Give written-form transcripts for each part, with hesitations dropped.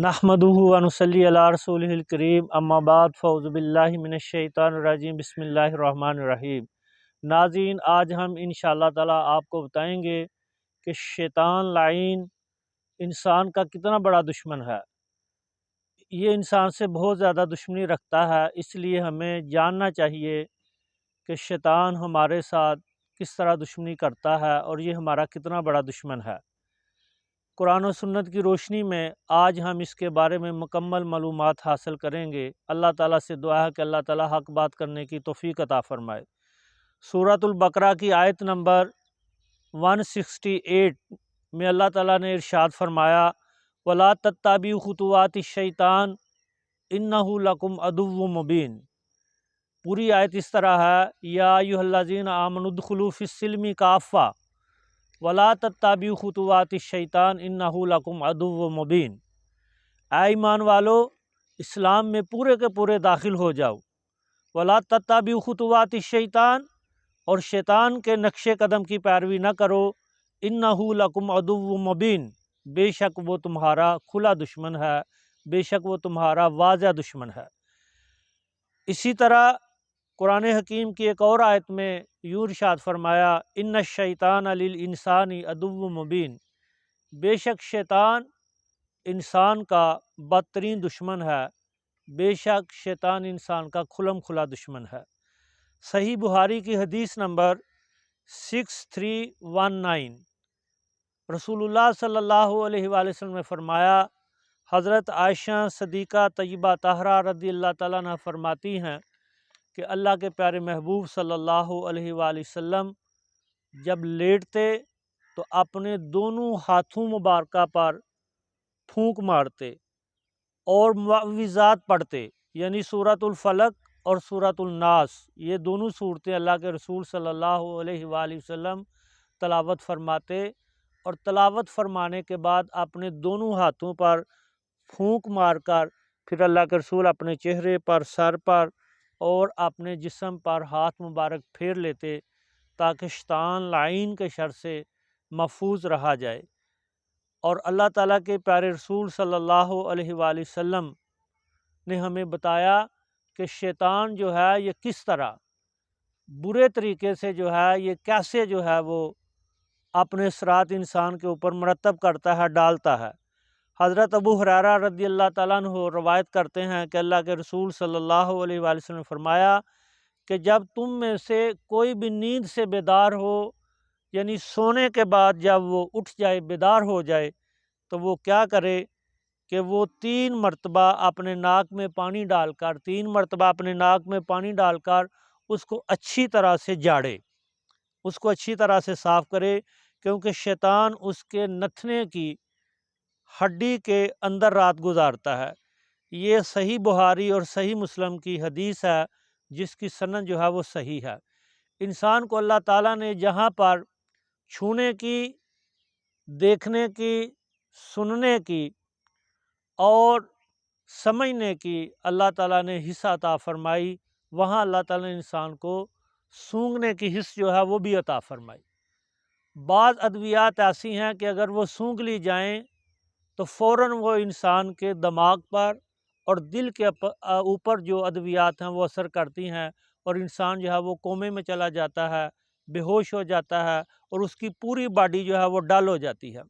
نحمدہ ونصلی علی رسولہ الکریم اما بعد فاعوذ باللہ من الشیطان الرجیم بسم اللہ الرحمن الرحیم۔ ناظرین، آج ہم انشاءاللہ تعالی آپ کو بتائیں گے کہ شیطان لعین انسان کا کتنا بڑا دشمن ہے۔ یہ انسان سے بہت زیادہ دشمنی رکھتا ہے، اس لیے ہمیں جاننا چاہیے کہ شیطان ہمارے ساتھ کس طرح دشمنی کرتا ہے اور یہ ہمارا کتنا بڑا دشمن ہے۔ قرآن و سنت کی روشنی میں آج ہم اس کے بارے میں مکمل معلومات حاصل کریں گے۔ اللہ تعالیٰ سے دعا ہے کہ اللہ تعالیٰ حق بات کرنے کی توفیق عطا فرمائے۔ سورۃ البقرہ کی آیت نمبر 168 میں اللہ تعالیٰ نے ارشاد فرمایا وَلَا تَتَّبِعُوا خُطُوَاتِ الشَّیطان إِنَّهُ لَکُمْ عَدُوٌّ مُبِینٌ۔ پوری آیت اس طرح ہے یا ایھا الذین آمنوا ادخلوا فی السلم کافۃ وَلَا تَتَّبِعُوا خُطُوَاتِ الشَّیطان إِنَّهُ لَکُمْ عَدُوٌّ مُبِینٌ۔ اے ایمان والو، اسلام میں پورے کے پورے داخل ہو جاؤ۔ وَلَا تَتَّبِعُوا خُطُوَاتِ الشَّیطان، اور شیطان کے نقش قدم کی پیروی نہ کرو۔ إِنَّهُ لَکُمْ عَدُوٌّ مُبِینٌ، بے شک وہ تمہارا کھلا دشمن ہے، بے شک وہ تمہارا واضح دشمن ہے۔ اسی طرح قرآن حکیم کی ایک اور آیت میں یوں ارشاد فرمایا ان الشیطان للانسان عدو مبین، بے شک شیطان انسان کا بدترین دشمن ہے، بے شک شیطان انسان کا کھلم کھلا دشمن ہے۔ صحیح بخاری کی حدیث نمبر 6319، رسول اللہ صلی اللہ علیہ وآلہ وسلم نے فرمایا، حضرت عائشہ صدیقہ طیبہ طاہرہ رضی اللہ تعالیٰ عنہ فرماتی ہیں کہ اللہ کے پیارے محبوب صلی اللہ علیہ وآلہ وسلم جب لیٹتے تو اپنے دونوں ہاتھوں مبارکہ پر پھونک مارتے اور معوذات پڑھتے، یعنی سورۃ الفلق اور سورۃ الناس، یہ دونوں صورتیں اللہ کے رسول صلی اللہ علیہ وآلہ وسلم تلاوت فرماتے، اور تلاوت فرمانے کے بعد اپنے دونوں ہاتھوں پر پھونک مار کر پھر اللہ کے رسول اپنے چہرے پر، سر پر اور اپنے جسم پر ہاتھ مبارک پھیر لیتے تاکہ شیطان لعین کے شر سے محفوظ رہا جائے۔ اور اللہ تعالیٰ کے پیارے رسول صلی اللہ علیہ وآلہ وسلم نے ہمیں بتایا کہ شیطان جو ہے یہ کس طرح برے طریقے سے جو ہے یہ کیسے جو ہے وہ اپنے اثرات انسان کے اوپر مرتب کرتا ہے، ڈالتا ہے۔ حضرت ابو ہریرہ رضی اللہ تعالیٰ عنہ روایت کرتے ہیں کہ اللہ کے رسول صلی اللہ علیہ وآلہ وسلم نے فرمایا کہ جب تم میں سے کوئی بھی نیند سے بیدار ہو، یعنی سونے کے بعد جب وہ اٹھ جائے، بیدار ہو جائے، تو وہ کیا کرے کہ وہ 3 مرتبہ اپنے ناک میں پانی ڈال کر، 3 مرتبہ اپنے ناک میں پانی ڈال کر اس کو اچھی طرح سے جاڑے، اس کو اچھی طرح سے صاف کرے، کیونکہ شیطان اس کے نتھنے کی ہڈی کے اندر رات گزارتا ہے۔ یہ صحیح بخاری اور صحیح مسلم کی حدیث ہے جس کی سند جو ہے وہ صحیح ہے۔ انسان کو اللہ تعالیٰ نے جہاں پر چھونے کی، دیکھنے کی، سننے کی اور سمجھنے کی اللہ تعالیٰ نے حصہ عطا فرمائی، وہاں اللہ تعالیٰ نے انسان کو سونگھنے کی حص جو ہے وہ بھی عطا فرمائی۔ بعض ادویات ایسی ہیں کہ اگر وہ سونگھ لی جائیں تو فوراً وہ انسان کے دماغ پر اور دل کے اوپر جو ادویات ہیں وہ اثر کرتی ہیں، اور انسان جو ہے وہ کومے میں چلا جاتا ہے، بے ہوش ہو جاتا ہے، اور اس کی پوری باڈی جو ہے وہ ڈل ہو جاتی ہے۔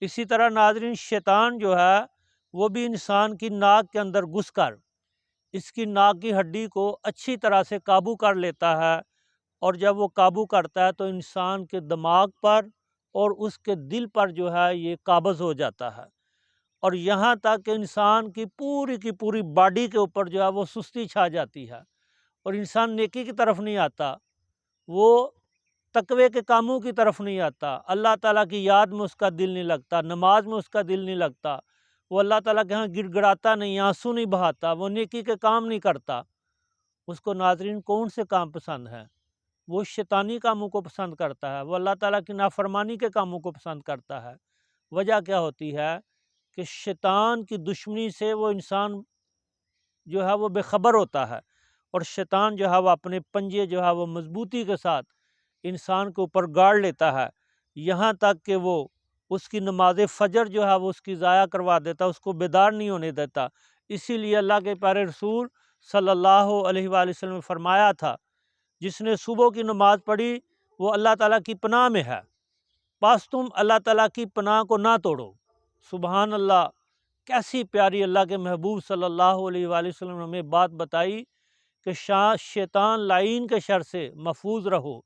اسی طرح ناظرین، شیطان جو ہے وہ بھی انسان کی ناک کے اندر گھس کر اس کی ناک کی ہڈی کو اچھی طرح سے قابو کر لیتا ہے، اور جب وہ قابو کرتا ہے تو انسان کے دماغ پر اور اس کے دل پر جو ہے یہ قابض ہو جاتا ہے، اور یہاں تک کہ انسان کی پوری باڈی کے اوپر جو ہے وہ سستی چھا جاتی ہے، اور انسان نیکی کی طرف نہیں آتا، وہ تقوی کے کاموں کی طرف نہیں آتا، اللہ تعالیٰ کی یاد میں اس کا دل نہیں لگتا، نماز میں اس کا دل نہیں لگتا، وہ اللہ تعالیٰ کے ہاں گڑ گڑاتا نہیں، آنسو نہیں بہاتا، وہ نیکی کے کام نہیں کرتا۔ اس کو ناظرین کون سے کام پسند ہیں؟ وہ شیطانی کاموں کو پسند کرتا ہے، وہ اللہ تعالیٰ کی نافرمانی کے کاموں کو پسند کرتا ہے۔ وجہ کیا ہوتی ہے کہ شیطان کی دشمنی سے وہ انسان جو ہے وہ بے خبر ہوتا ہے، اور شیطان جو ہے وہ اپنے پنجے جو ہے وہ مضبوطی کے ساتھ انسان کے اوپر گاڑ لیتا ہے، یہاں تک کہ وہ اس کی نماز فجر جو ہے وہ اس کی ضائع کروا دیتا، اس کو بیدار نہیں ہونے دیتا۔ اسی لیے اللہ کے پیارے رسول صلی اللہ علیہ وآلہ وسلم نے فرمایا تھا، جس نے صبح کی نماز پڑھی وہ اللہ تعالیٰ کی پناہ میں ہے، بس تم اللہ تعالیٰ کی پناہ کو نہ توڑو۔ سبحان اللہ، کیسی پیاری اللہ کے محبوب صلی اللہ علیہ وآلہ وسلم نے ہمیں بات بتائی کہ شیطان لعین کے شر سے محفوظ رہو۔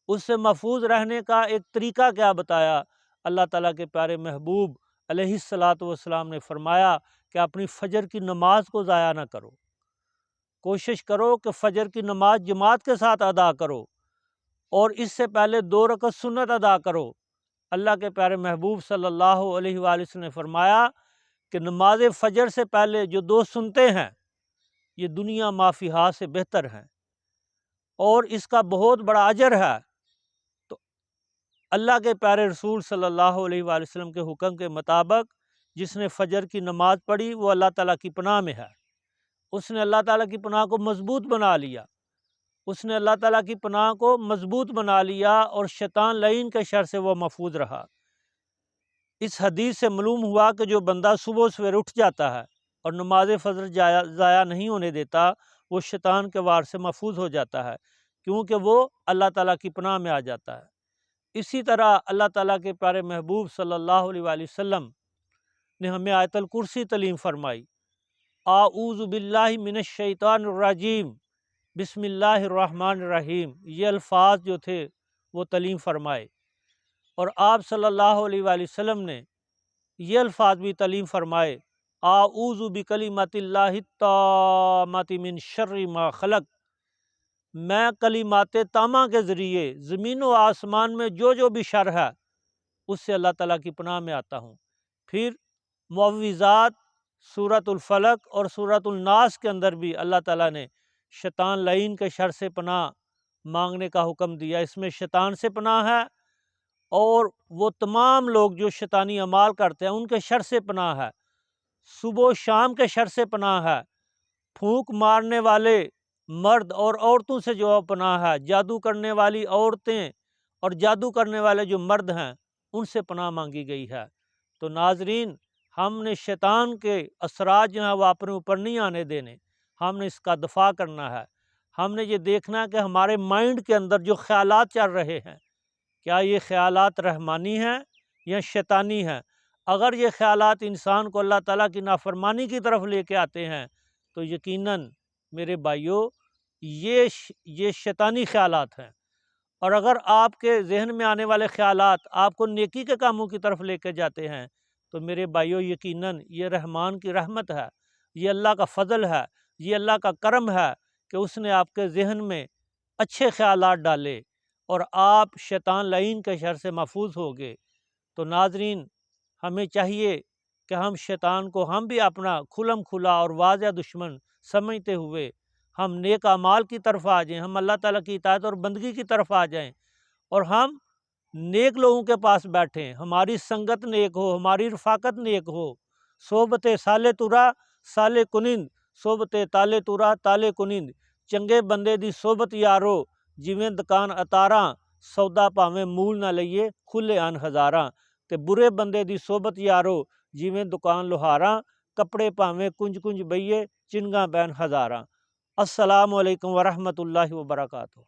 اس سے محفوظ رہنے کا ایک طریقہ کیا بتایا؟ اللہ تعالیٰ کے پیارے محبوب علیہ الصلاۃ والسلام نے فرمایا کہ اپنی فجر کی نماز کو ضائع نہ کرو، کوشش کرو کہ فجر کی نماز جماعت کے ساتھ ادا کرو، اور اس سے پہلے 2 رکعت سنت ادا کرو۔ اللہ کے پیارے محبوب صلی اللہ علیہ وآلہ وسلم نے فرمایا کہ نماز فجر سے پہلے جو 2 سنتیں ہیں یہ دنیا ما فیہا سے بہتر ہیں، اور اس کا بہت بڑا اجر ہے۔ تو اللہ کے پیارے رسول صلی اللہ علیہ وآلہ وسلم کے حکم کے مطابق جس نے فجر کی نماز پڑھی وہ اللہ تعالیٰ کی پناہ میں ہے، اس نے اللہ تعالیٰ کی پناہ کو مضبوط بنا لیا، اس نے اللہ تعالیٰ کی پناہ کو مضبوط بنا لیا، اور شیطان لعین کے شر سے وہ محفوظ رہا۔ اس حدیث سے معلوم ہوا کہ جو بندہ صبح سویر اٹھ جاتا ہے اور نماز فجر ضائع نہیں ہونے دیتا، وہ شیطان کے وار سے محفوظ ہو جاتا ہے، کیونکہ وہ اللہ تعالیٰ کی پناہ میں آ جاتا ہے۔ اسی طرح اللہ تعالیٰ کے پیارے محبوب صلی اللہ علیہ وآلہ وسلم نے ہمیں آیت الکرسی تعلیم فرمائی، اعوذ باللہ من الشیطان الرجیم بسم اللہ الرحمن الرحیم، یہ الفاظ جو تھے وہ تعلیم فرمائے، اور آپ صلی اللہ علیہ وآلہ وسلم نے یہ الفاظ بھی تعلیم فرمائے، اعوذ بکلمات اللہ التامات من شر ما خلق، میں کلمات تامہ کے ذریعے زمین و آسمان میں جو بھی شر ہے اس سے اللہ تعالیٰ کی پناہ میں آتا ہوں۔ پھر معوذات سورۃ الفلق اور سورۃ الناس کے اندر بھی اللہ تعالیٰ نے شیطان لعین کے شر سے پناہ مانگنے کا حکم دیا۔ اس میں شیطان سے پناہ ہے، اور وہ تمام لوگ جو شیطانی اعمال کرتے ہیں ان کے شر سے پناہ ہے، صبح و شام کے شر سے پناہ ہے، پھونک مارنے والے مرد اور عورتوں سے جو پناہ ہے، جادو کرنے والی عورتیں اور جادو کرنے والے جو مرد ہیں ان سے پناہ مانگی گئی ہے۔ تو ناظرین، ہم نے شیطان کے اثرات جو ہیں وہ اپنے اوپر نہیں آنے دینے، ہم نے اس کا دفاع کرنا ہے۔ ہم نے یہ دیکھنا ہے کہ ہمارے مائنڈ کے اندر جو خیالات چل رہے ہیں کیا یہ خیالات رحمانی ہیں یا شیطانی ہیں۔ اگر یہ خیالات انسان کو اللہ تعالیٰ کی نافرمانی کی طرف لے کے آتے ہیں تو یقیناً میرے بھائیوں یہ شیطانی خیالات ہیں، اور اگر آپ کے ذہن میں آنے والے خیالات آپ کو نیکی کے کاموں کی طرف لے کے جاتے ہیں تو میرے بھائیوں یقیناً یہ رحمان کی رحمت ہے، یہ اللہ کا فضل ہے، یہ اللہ کا کرم ہے کہ اس نے آپ کے ذہن میں اچھے خیالات ڈالے اور آپ شیطان لعین کے شر سے محفوظ ہو گئے۔ تو ناظرین، ہمیں چاہیے کہ ہم شیطان کو ہم بھی اپنا کھلم کھلا اور واضح دشمن سمجھتے ہوئے ہم نیک اعمال کی طرف آ جائیں، ہم اللہ تعالیٰ کی اطاعت اور بندگی کی طرف آ جائیں، اور ہم نیک لوگوں کے پاس بیٹھیں، ہماری سنگت نیک ہو، ہماری رفاقت نیک ہو۔ صحبت سالے تورا سالے کنند، صحبت تالے تورا تالے کنند، چنگے بندے دی صحبت یارو جویں دکان اتاراں، سودا پاویں مول نہ لئیے کھلے آن ہزاراں، تے برے بندے دی صحبت یارو جویں دکان لوہاراں، کپڑے پاویں کنج کنج بئیے چنگاں بین ہزاراں۔ السلام علیکم ورحمۃ اللہ وبرکاتہ۔